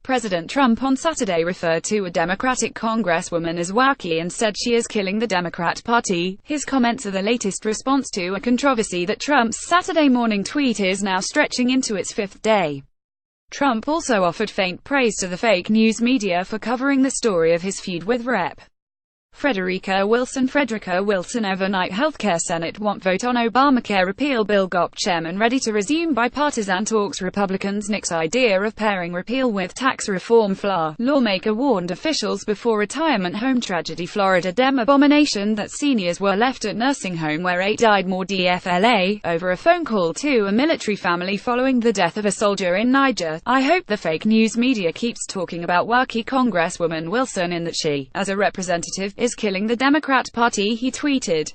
President Trump on Saturday referred to a Democratic congresswoman as wacky and said she is killing the Democrat Party. His comments are the latest response to a controversy that Trump's Saturday morning tweet is now stretching into its fifth day. Trump also offered faint praise to the fake news media for covering the story of his feud with Rep. Frederica Wilson overnight healthcare Senate won't vote on Obamacare repeal bill. GOP chairman ready to resume bipartisan talks. Republicans nix idea of pairing repeal with tax reform. Lawmaker warned officials before retirement home tragedy. Florida Dem abomination that seniors were left at nursing home where 8 died. More DFLA over a phone call to a military family following the death of a soldier in Niger. I hope the fake news media keeps talking about wacky Congresswoman Wilson in that she, as a representative, is killing the Democrat Party, he tweeted.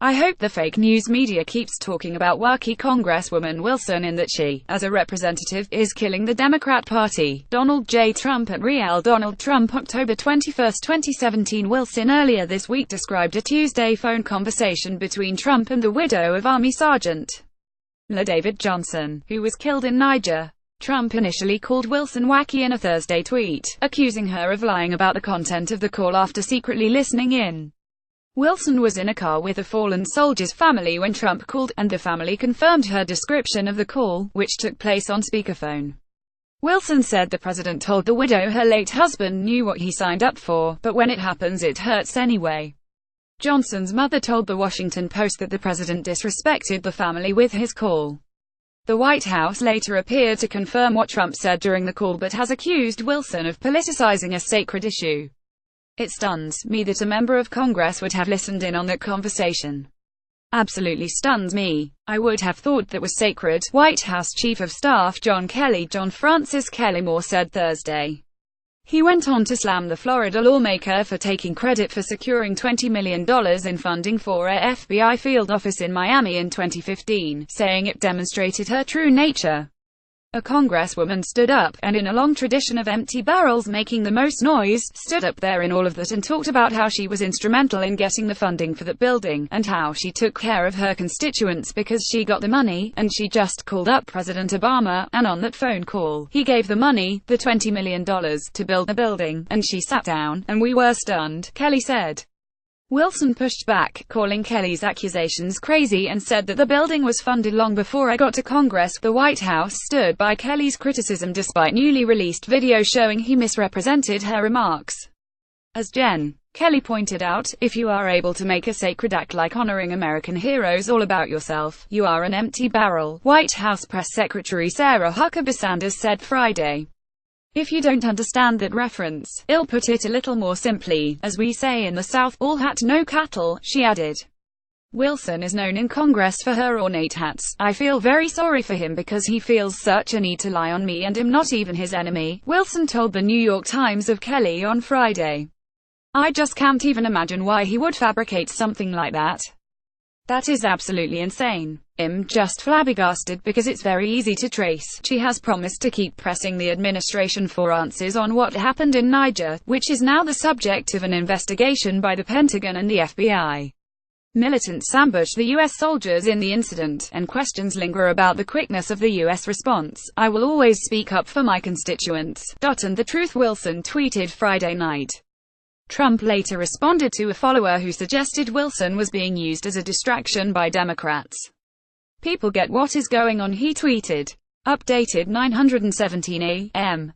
I hope the fake news media keeps talking about wacky Congresswoman Wilson in that she, as a representative, is killing the Democrat Party. Donald J. Trump at Real Donald Trump October 21, 2017. Wilson earlier this week described a Tuesday phone conversation between Trump and the widow of Army Sergeant La David Johnson, who was killed in Niger. Trump initially called Wilson wacky in a Thursday tweet, accusing her of lying about the content of the call after secretly listening in. Wilson was in a car with a fallen soldier's family when Trump called, and the family confirmed her description of the call, which took place on speakerphone. Wilson said the president told the widow her late husband knew what he signed up for, but when it happens it hurts anyway. Johnson's mother told the Washington Post that the president disrespected the family with his call. The White House later appeared to confirm what Trump said during the call but has accused Wilson of politicizing a sacred issue. It stuns me that a member of Congress would have listened in on that conversation. Absolutely stuns me. I would have thought that was sacred, White House Chief of Staff John Francis Kelly Moore said Thursday. He went on to slam the Florida lawmaker for taking credit for securing $20 million in funding for a FBI field office in Miami in 2015, saying it demonstrated her true nature. A congresswoman stood up, and in a long tradition of empty barrels making the most noise, stood up there in all of that and talked about how she was instrumental in getting the funding for that building, and how she took care of her constituents because she got the money, and she just called up President Obama, and on that phone call, he gave the money, the $20 million, to build the building, and she sat down, and we were stunned, Kelly said. Wilson pushed back, calling Kelly's accusations crazy and said that the building was funded long before I got to Congress. The White House stood by Kelly's criticism despite newly released video showing he misrepresented her remarks. As Jen. Kelly pointed out, if you are able to make a sacred act like honoring American heroes all about yourself, you are an empty barrel, White House Press Secretary Sarah Huckabee Sanders said Friday. If you don't understand that reference, I'll put it a little more simply, as we say in the South, all hat no cattle, she added. Wilson is known in Congress for her ornate hats. I feel very sorry for him because he feels such a need to lie on me and am not even his enemy, Wilson told the New York Times of Kelly on Friday. I just can't even imagine why he would fabricate something like that. That is absolutely insane. I'm just flabbergasted because it's very easy to trace. She has promised to keep pressing the administration for answers on what happened in Niger, which is now the subject of an investigation by the Pentagon and the FBI. Militants ambushed the U.S. soldiers in the incident, and questions linger about the quickness of the U.S. response. I will always speak up for my constituents. And the truth, Wilson tweeted Friday night. Trump later responded to a follower who suggested Wilson was being used as a distraction by Democrats. People get what is going on, he tweeted. Updated 9:17 a.m.